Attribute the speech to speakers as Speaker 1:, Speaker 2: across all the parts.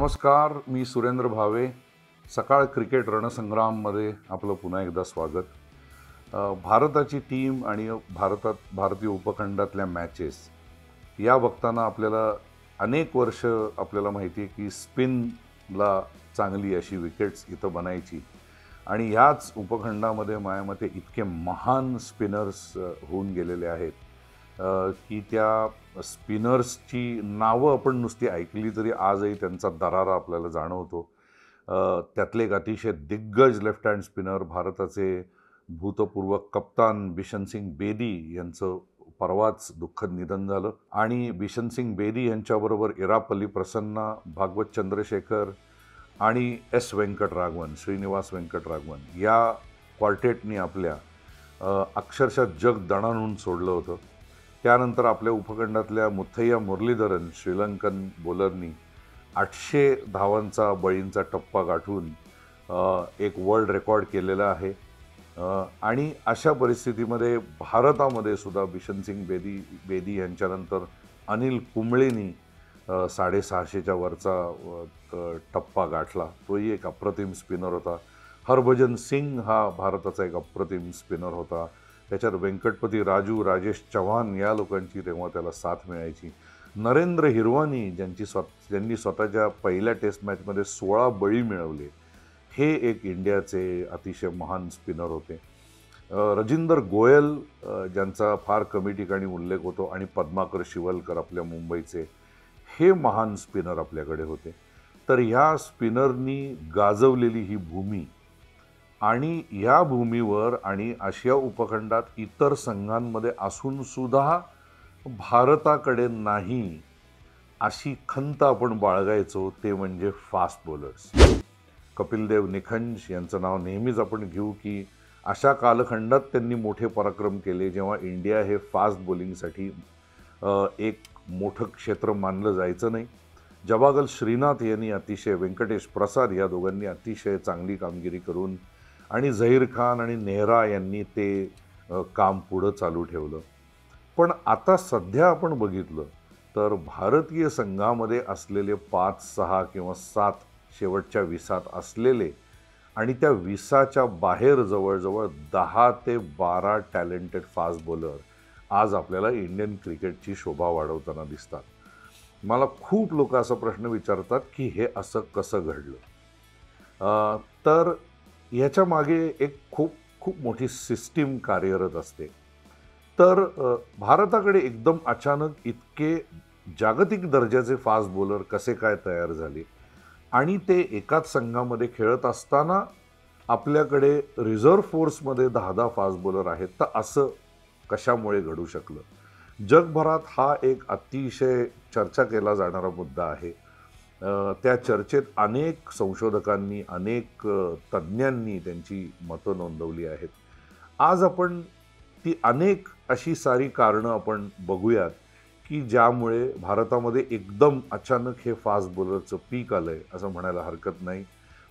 Speaker 1: नमस्कार, मी सुरेंद्र भावे. सकाळ क्रिकेट रणसंग्राममध्ये आपलं पुन्हा एकदा स्वागत. भारताची टीम आणि भारतीय उपखंडातल्या मॅचेस या बघताना आपल्याला अनेक वर्ष आपल्याला माहिती आहे की स्पिनला चांगली अशी विकेट्स इथं बनायची आणि याच उपखंडामध्ये माझ्या मते इतके महान स्पिनर्स होऊन गेलेले आहेत की त्या स्पिनर्सची नावं आपण नुसती ऐकली तरी आजही त्यांचा दरारा आपल्याला जाणवतो. त्यातले एक अतिशय दिग्गज लेफ्ट हँड स्पिनर भारताचे भूतपूर्व कप्तान बिशन सिंग बेदी यांचं परवाच दुःखद निधन झालं आणि बिशन सिंग बेदी यांच्याबरोबर इरापल्ली प्रसन्ना, भागवत चंद्रशेखर आणि एस व्यंकटराघवन, श्रीनिवास व्यंकटराघवन या क्वार्टेटनी आपल्या अक्षरशः जग दणाणून सोडलं होतं. त्यानंतर आपल्या उपखंडातल्या मुथय्या मुरलीधरन श्रीलंकन बॉलरनी 800 धावांचा बळींचा टप्पा गाठून एक वर्ल्ड रेकॉर्ड केलेला आहे. आणि अशा परिस्थितीमध्ये भारतामध्ये सुद्धा बिशन सिंग बेदी यांच्यानंतर अनिल कुंबळेनी 650च्या वरचा टप्पा गाठला. तोही एक अप्रतिम स्पिनर होता. हरभजन सिंग हा भारताचा एक अप्रतिम स्पिनर होता. त्याच्यात व्यंकटपती राजू, राजेश चव्हाण या लोकांची तेव्हा त्याला साथ मिळायची. नरेंद्र हिरवानी ज्यांनी स्वतःच्या पहिल्या टेस्ट मॅचमध्ये 16 बळी मिळवले, हे एक इंडियाचे अतिशय महान स्पिनर होते. रजिंदर गोयल ज्यांचा फार कमी ठिकाणी उल्लेख होतो आणि पद्माकर शिवलकर आपल्या मुंबईचे, हे महान स्पिनर आपल्याकडे होते. तर ह्या स्पिनरनी गाजवलेली ही भूमी आणि या भूमीवर आणि आशिया उपखंडात इतर संघांमध्ये असूनसुद्धा भारताकडे नाही अशी खंत आपण बाळगायचो, ते म्हणजे फास्ट बॉलर्स. कपिलदेव निखंज यांचं नाव नेहमीच आपण घेऊ की अशा कालखंडात त्यांनी मोठे पराक्रम केले जेव्हा इंडिया हे फास्ट बॉलिंगसाठी एक मोठं क्षेत्र मानलं जायचं नाही. जवागल श्रीनाथ यांनी अतिशय, व्यंकटेश प्रसाद या दोघांनी अतिशय चांगली कामगिरी करून आणि झहीर खान आणि नेहरा यांनी ते काम पुढं चालू ठेवलं. पण आता सध्या आपण बघितलं तर भारतीय संघामध्ये असलेले 5, 6 किंवा 7 शेवटच्या 20 असलेले आणि त्या 20च्या बाहेर जवळजवळ 10 ते 12 टॅलेंटेड फास्ट बॉलर आज आपल्याला इंडियन क्रिकेटची शोभा वाढवताना दिसतात. मला खूप लोक असा प्रश्न विचारतात की हे असं कसं घडलं. तर ह्याच्या मागे एक खूप मोठी सिस्टीम कार्यरत असते. तर भारताकडे एकदम अचानक इतके जागतिक दर्जाचे फास्ट बॉलर कसे काय तयार झाले आणि ते एकाच संघामध्ये खेळत असताना आपल्याकडे रिझर्व्ह फोर्समध्ये 10-10 फास्ट बॉलर आहेत, तर असं कशामुळे घडू शकलं? जगभरात हा एक अतिशय चर्चा केला जाणारा मुद्दा आहे. त्या चर्चेत अनेक संशोधकांनी, अनेक तज्ज्ञांनी त्यांची मतं नोंदवली आहेत. आज आपण ती अनेक अशी सारी कारणं आपण बघूयात की ज्यामुळे भारतामध्ये एकदम अचानक हे फास्ट बॉलरचं पीक आलं आहे असं म्हणायला हरकत नाही.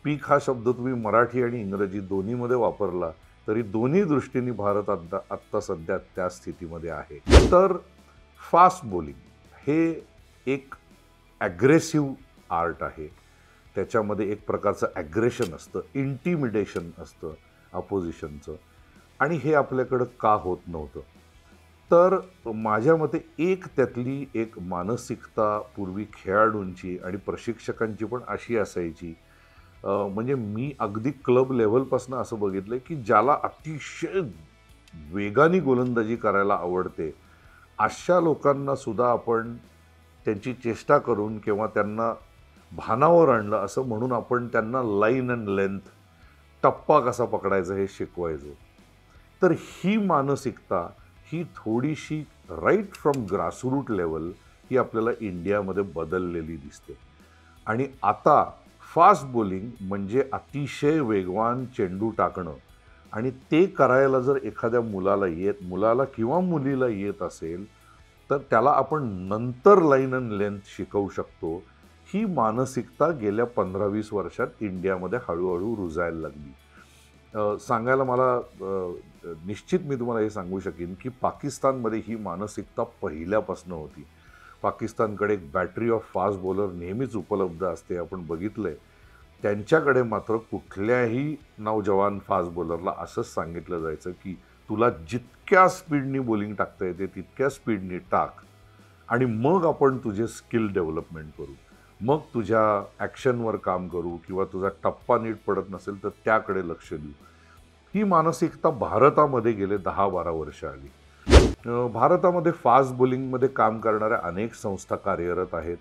Speaker 1: पीक हा शब्द तुम्ही मराठी आणि इंग्रजी दोन्हीमध्ये वापरला तरी दोन्ही दृष्टीने भारत आत्ता सध्या त्या स्थितीमध्ये आहे. तर फास्ट बॉलिंग हे एक ॲग्रेसिव्ह आर्ट आहे. त्याच्यामध्ये एक प्रकारचं ॲग्रेशन असतं, इंटिमिडेशन असतं अपोजिशनचं, आणि हे आपल्याकडं का होत नव्हतं? तर माझ्या मते त्यातली एक मानसिकता पूर्वी खेळाडूंची आणि प्रशिक्षकांची पण अशी असायची. म्हणजे मी अगदी क्लब लेव्हलपासून असं बघितलं की ज्याला अतिशय वेगाने गोलंदाजी करायला आवडते अशा लोकांना सुद्धा आपण त्यांची चेष्टा करून किंवा त्यांना भानावर आणलं असं म्हणून आपण त्यांना लाईन अँड लेंथ, टप्पा कसा पकडायचा हे शिकवायचो. तर ही मानसिकता ही थोडीशी राईट फ्रॉम ग्रासरूट लेवल ही आपल्याला इंडियामध्ये बदललेली दिसते. आणि आता फास्ट बॉलिंग म्हणजे अतिशय वेगवान चेंडू टाकणं, आणि ते करायला जर एखाद्या मुलाला किंवा मुलीला येत असेल तर त्याला आपण नंतर लाईन अँड लेंथ शिकवू शकतो. ही मानसिकता गेल्या 15-20 वर्षात इंडियामध्ये हळूहळू रुजायला लागली. सांगायला मला निश्चित मी तुम्हाला हे सांगू शकेन की पाकिस्तानमध्ये ही मानसिकता पहिल्यापासून होती. पाकिस्तानकडे एक बॅटरी ऑफ फास्ट बॉलर नेहमीच उपलब्ध असते, आपण बघितलं आहे. त्यांच्याकडे मात्र कुठल्याही नौजवान फास्ट बॉलरला असंच सांगितलं जायचं की तुला जितक्या स्पीडनी बॉलिंग टाकता येते तितक्या स्पीडनी टाक आणि मग आपण तुझे स्किल डेव्हलपमेंट करू, मग तुझ्या ॲक्शनवर काम करू किंवा तुझा टप्पा नीट पडत नसेल तर त्याकडे लक्ष देऊ. ही मानसिकता भारतामध्ये गेले 10-12 वर्ष आली. भारतामध्ये फास्ट बॉलिंगमध्ये काम करणाऱ्या अनेक संस्था कार्यरत आहेत.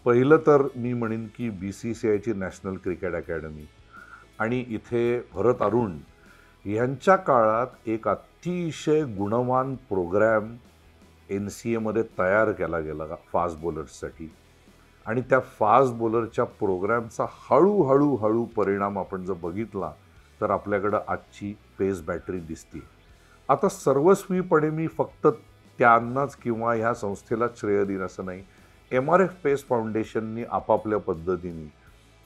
Speaker 1: पहिलं तर मी म्हणेन की BCCIची नॅशनल क्रिकेट अकॅडमी आणि इथे भरत अरुण यांच्या काळात एक अतिशय गुणवान प्रोग्रॅम NCAमध्ये तयार केला गेला फास्ट बॉलर्ससाठी आणि त्या फास्ट बॉलरच्या प्रोग्रॅमचा हळूहळू परिणाम आपण जर बघितला तर आपल्याकडं आजची पेस बॅटरी दिसते. आता सर्वस्वीपणे मी फक्त त्यांनाच किंवा ह्या संस्थेला श्रेय देईन असं नाही. MRF पेस फाउंडेशननी आपापल्या पद्धतीने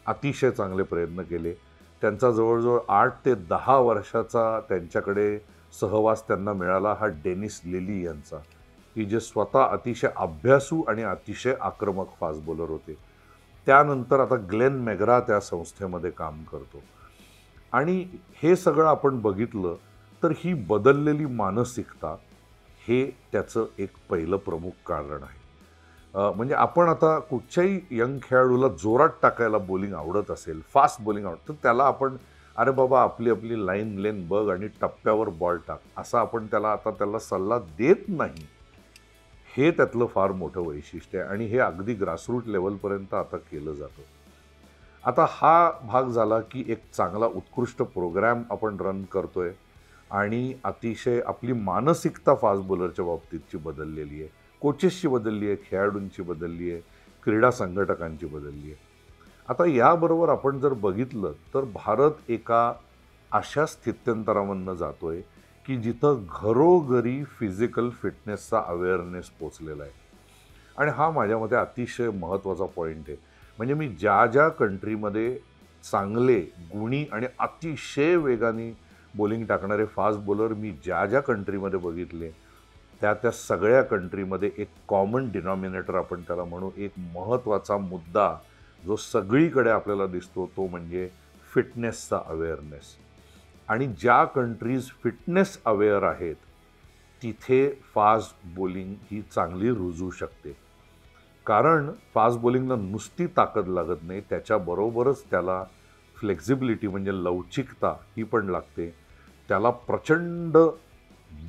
Speaker 1: अतिशय चांगले प्रयत्न केले. त्यांचा जवळजवळ 8 ते 10 वर्षाचा त्यांच्याकडे सहवास त्यांना मिळाला हा डेनिस लिली यांचा, की जे स्वतः अतिशय अभ्यासू आणि अतिशय आक्रमक फास्ट बॉलर होते. त्यानंतर आता ग्लेन मेग्रा त्या संस्थेमध्ये काम करतो आणि हे सगळं आपण बघितलं तर ही बदललेली मानसिकता हे त्याचं एक पहिलं प्रमुख कारण आहे. म्हणजे आपण आता कुठच्याही यंग खेळाडूला जोरात टाकायला बॉलिंग आवडत असेल, फास्ट बॉलिंग आवडतं, तर त्याला आपण अरे बाबा आपली आपली लाईन लेन बघ आणि टप्प्यावर बॉल टाक असं आपण त्याला सल्ला देत नाही. हे त्यातलं फार मोठं वैशिष्ट्य आहे आणि हे अगदी ग्रासरूट लेवलपर्यंत आता केलं जातं. आता हा भाग झाला की एक चांगला उत्कृष्ट प्रोग्रॅम आपण रन करतोय आणि अतिशय आपली मानसिकता फास्ट बॉलरच्या बाबतीतची बदललेली आहे, कोचेसची बदलली आहे, खेळाडूंची बदलली आहे, क्रीडा संघटकांची बदलली आहे. आता याबरोबर आपण जर बघितलं तर भारत एका अशा स्थित्यंतरामधनं जातोय की जिथं घरोघरी फिजिकल फिटनेसचा अवेअरनेस पोचलेला आहे आणि हा माझ्या मते अतिशय महत्त्वाचा पॉईंट आहे. म्हणजे मी ज्या कंट्रीमध्ये चांगले गुणी आणि अतिशय वेगाने बॉलिंग टाकणारे फास्ट बॉलर मी ज्या कंट्रीमध्ये बघितले त्या सगळ्या कंट्रीमध्ये एक कॉमन डिनॉमिनेटर आपण त्याला म्हणू, एक महत्त्वाचा मुद्दा जो सगळीकडे आपल्याला दिसतो तो म्हणजे फिटनेसचा अवेअरनेस. आणि ज्या कंट्रीज फिटनेस अवेअर आहेत तिथे फास्ट बॉलिंग ही चांगली रुजू शकते. कारण फास्ट बॉलिंगला नुसती ताकद लागत नाही, त्याच्याबरोबरच त्याला फ्लेक्झिबिलिटी म्हणजे लवचिकता ही पण लागते. त्याला प्रचंड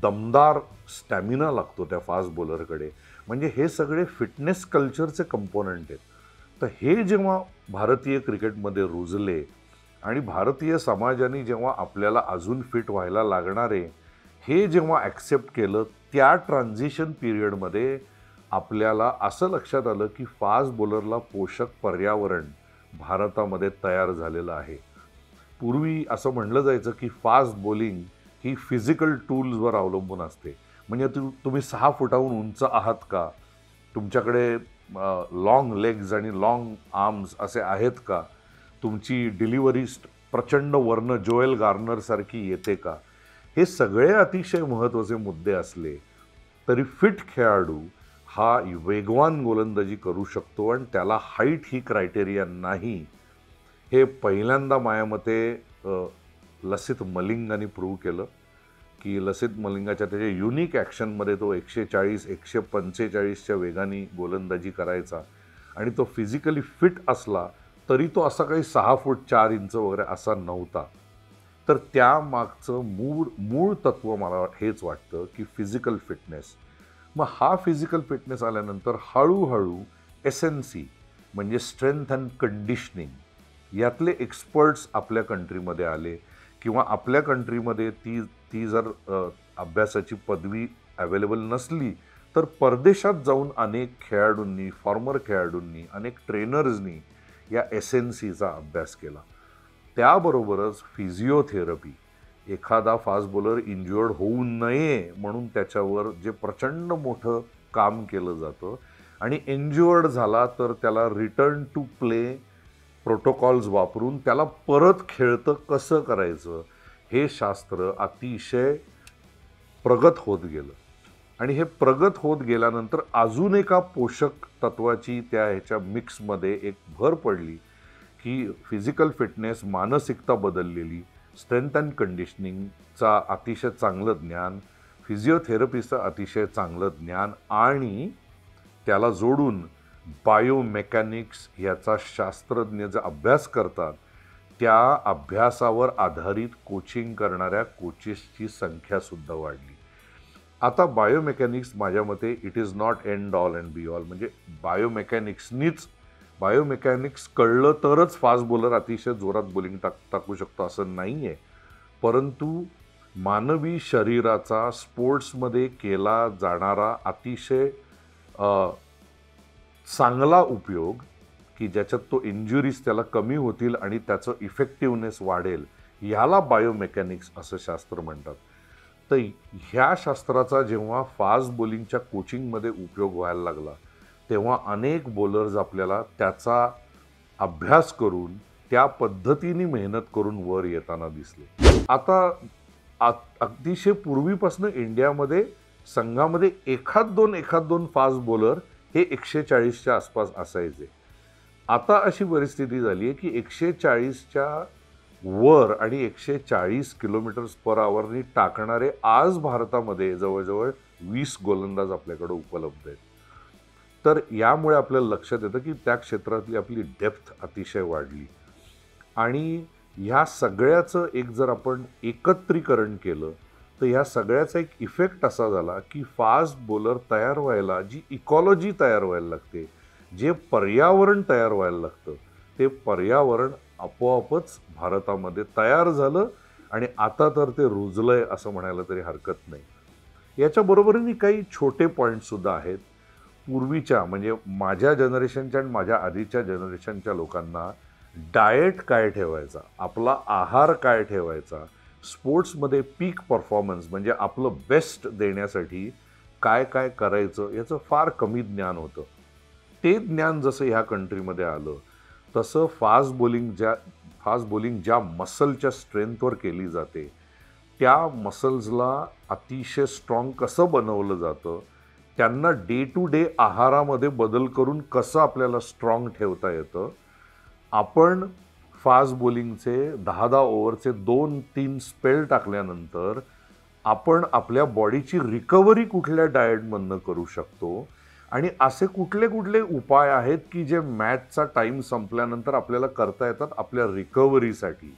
Speaker 1: दमदार स्टॅमिना लागतो त्या फास्ट बॉलरकडे. म्हणजे हे सगळे फिटनेस कल्चरचे कंपोनंट आहेत. तर हे जेव्हा भारतीय क्रिकेटमध्ये रुजले आणि भारतीय समाजाने जेव्हा आपल्याला अजून फिट व्हायला लागणारे हे जेव्हा ॲक्सेप्ट केलं, त्या ट्रान्झिशन पिरियडमध्ये आपल्याला असं लक्षात आलं की फास्ट बॉलरला पोषक पर्यावरण भारतामध्ये तयार झालेलं आहे. पूर्वी असं म्हणलं जायचं की फास्ट बॉलिंग ही फिजिकल टूल्सवर अवलंबून असते. म्हणजे तुम्ही 6 फुटाहून उंच आहात का, तुमच्याकडे लॉंग लेग्स आणि लॉंग आर्म्स असे आहेत का, तुमची डिलिव्हरी प्रचंड वर्ण जोएल गार्नरसारखी येते का, हे सगळे अतिशय महत्त्वाचे मुद्दे असले तरी फिट खेळाडू हा वेगवान गोलंदाजी करू शकतो आणि त्याला हाईट ही क्रायटेरिया नाही. हे पहिल्यांदा माझ्यामते लसित मलिंगाने प्रूव्ह केलं की लसित मलिंगाच्या त्याच्या युनिक ॲक्शनमध्ये तो 140-145च्या वेगाने गोलंदाजी करायचा आणि तो फिजिकली फिट असला तरी तो असा काही 6 फूट 4 इंच वगैरे असा नव्हता. तर त्यामागचं मूळ तत्त्व मला हेच वाटतं की फिजिकल फिटनेस. मग हा फिजिकल फिटनेस आल्यानंतर हळूहळू SNC म्हणजे स्ट्रेंथ अँड कंडिशनिंग यातले एक्सपर्ट्स आपल्या कंट्रीमध्ये आले किंवा आपल्या कंट्रीमध्ये ती जर अभ्यासाची पदवी अवेलेबल नसली तर परदेशात जाऊन अनेक खेळाडूंनी, फॉर्मर खेळाडूंनी, अनेक ट्रेनर्सनी या SNCचा अभ्यास केला. त्याबरोबरच फिजिओथेरपी, एखादा फास्ट बॉलर इंज्युअर्ड होऊ नये म्हणून त्याच्यावर जे प्रचंड मोठं काम केलं जातं आणि इंज्युअर्ड झाला तर त्याला रिटर्न टू प्ले प्रोटोकॉल्स वापरून त्याला परत खेळतं कसं करायचं हे शास्त्र अतिशय प्रगत होत गेलं. आणि हे प्रगत होत गेल्यानंतर अजून एका पोषक तत्वाची त्या ह्याच्या मिक्समध्ये एक भर पडली की फिजिकल फिटनेस, मानसिकता बदललेली, स्ट्रेंथ अँड कंडिशनिंगचा अतिशय चांगलं ज्ञान, फिजिओथेरपीचं अतिशय चांगलं ज्ञान आणि त्याला जोडून बायोमेकॅनिक्स याचा शास्त्रज्ञ जे अभ्यास करतात त्या अभ्यासावर आधारित कोचिंग करणाऱ्या कोचेसची संख्यासुद्धा वाढली. आता बायोमेकॅनिक्स माझ्या मते it is not end all and be all. म्हणजे बायोमेकॅनिक्स कळलं तरच फास्ट बॉलर अतिशय जोरात बॉलिंग टाकू शकतो असं नाही आहे. परंतु मानवी शरीराचा स्पोर्ट्समध्ये केला जाणारा अतिशय चांगला उपयोग की ज्याच्यात तो इंजुरीज त्याला कमी होतील आणि त्याचं इफेक्टिव्हनेस वाढेल, ह्याला बायोमेकॅनिक्स असं शास्त्र म्हणतात. तर ह्या शास्त्राचा जेव्हा फास्ट बॉलिंगच्या कोचिंगमध्ये उपयोग व्हायला लागला तेव्हा अनेक बॉलर्स आपल्याला त्याचा अभ्यास करून त्या पद्धतीने मेहनत करून वर येताना दिसले. आता अतिशय पूर्वीपासून इंडियामध्ये संघामध्ये एखाद दोन फास्ट बॉलर हे 140च्या आसपास असायचे. आता अशी परिस्थिती झाली आहे की 140च्या वर आणि 140 किलोमीटर्स पर आवरनी टाकणारे आज भारतामध्ये जवळजवळ 20 गोलंदाज आपल्याकडे उपलब्ध आहेत. तर यामुळे आपल्याला लक्षात येतं की त्या क्षेत्रातली आपली डेप्थ अतिशय वाढली आणि ह्या सगळ्याचं एक जर आपण एकत्रीकरण केलं तर ह्या सगळ्याचा एक इफेक्ट असा झाला की फास्ट बॉलर तयार व्हायला जी इकॉलॉजी तयार व्हायला लागते, जे पर्यावरण तयार व्हायला लागतं, ते पर्यावरण आपोआपच भारतामध्ये तयार झालं आणि आता तर ते रुजलंय असं म्हणायला तरी हरकत नाही. याच्या बरोबरीने काही छोटे पॉईंटसुद्धा आहेत. पूर्वीच्या म्हणजे माझ्या जनरेशनच्या आणि माझ्या आधीच्या जनरेशनच्या लोकांना डाएट काय ठेवायचा, आपला आहार काय ठेवायचा, स्पोर्ट्समध्ये पीक परफॉर्मन्स म्हणजे आपलं बेस्ट देण्यासाठी काय काय करायचं याचं फार कमी ज्ञान होतं. ते ज्ञान जसं ह्या कंट्रीमध्ये आलं तसं फास्ट बॉलिंग ज्या मसलच्या स्ट्रेंथवर केली जाते त्या मसल्सला अतिशय स्ट्रॉंग कसं बनवलं जातं, त्यांना डे टू डे आहारामध्ये बदल करून कसं आपल्याला स्ट्रॉंग ठेवता येतं. आपण फास्ट बॉलिंगचे 10-10 ओव्हरचे 2-3 स्पेल टाकल्यानंतर आपण आपल्या बॉडीची रिकव्हरी कुठल्या डाएटमधनं करू शकतो आणि असे कुठले कुठले उपाय आहेत की जे मॅचचा टाईम संपल्यानंतर आपल्याला करता येतात आपल्या रिकव्हरीसाठी.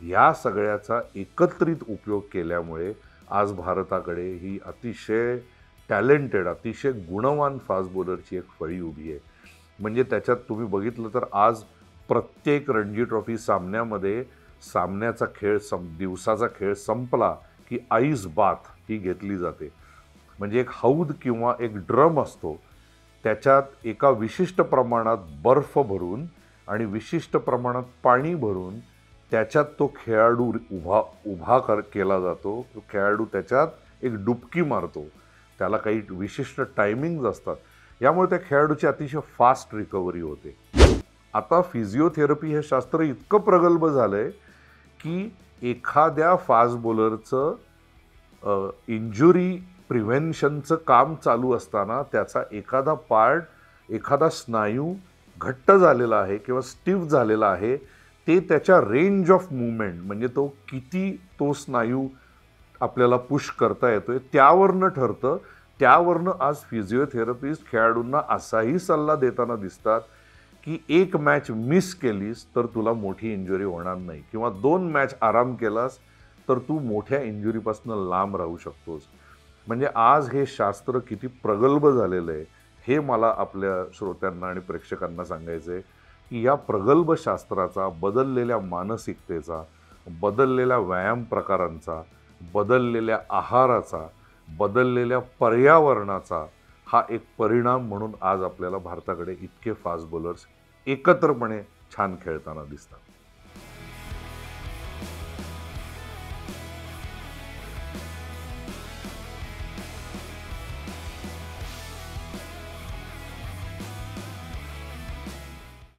Speaker 1: या सगळ्याचा एकत्रित उपयोग केल्यामुळे आज भारताकडे ही अतिशय टॅलेंटेड, अतिशय गुणवान फास्ट बॉलरची एक फळी उभी आहे. म्हणजे त्याच्यात तुम्ही बघितलं तर आज प्रत्येक रणजी ट्रॉफी सामन्यामध्ये सामन्याचा खेळ दिवसाचा खेळ संपला की आईस बाथ ही घेतली जाते. म्हणजे एक हौद किंवा एक ड्रम असतो, त्याच्यात एका विशिष्ट प्रमाणात बर्फ भरून आणि विशिष्ट प्रमाणात पाणी भरून त्याच्यात तो खेळाडू उभा केला जातो. तो खेळाडू त्याच्यात एक डुबकी मारतो. त्याला काही विशिष्ट टायमिंग्ज असतात. यामुळे त्या खेळाडूची अतिशय फास्ट रिकव्हरी होते. आता फिजिओथेरपी हे शास्त्र इतकं प्रगल्भ झालं आहे की एखाद्या फास्ट बॉलरचं इंजुरी प्रिव्हेन्शनचं काम चालू असताना त्याचा एखादा पार्ट, एखादा स्नायू घट्ट झालेला आहे किंवा स्टिफ झालेला आहे, ते त्याच्या रेंज ऑफ मूवमेंट म्हणजे तो किती तो स्नायू आपल्याला पुश करता येतोय त्यावरनं ठरतं. त्यावरनं आज फिजिओथेरपिस्ट खेळाडूंना असाही सल्ला देताना दिसतात की एक मॅच मिस केलीस तर तुला मोठी इंजुरी होणार नाही किंवा 2 मॅच आराम केलास तर तू मोठ्या इंजुरीपासून लांब राहू शकतोस. म्हणजे आज हे शास्त्र किती प्रगल्भ झालेलं आहे हे मला आपल्या श्रोत्यांना आणि प्रेक्षकांना सांगायचं आहे की या प्रगल्भ शास्त्राचा, बदललेल्या मानसिकतेचा, बदललेल्या व्यायाम प्रकारांचा, बदललेल्या आहाराचा, बदललेल्या पर्यावरणाचा हा एक परिणाम म्हणून आज आपल्याला भारताकडे इतके फास्ट बॉलर्स एकत्रपणे छान खेळताना दिसतात.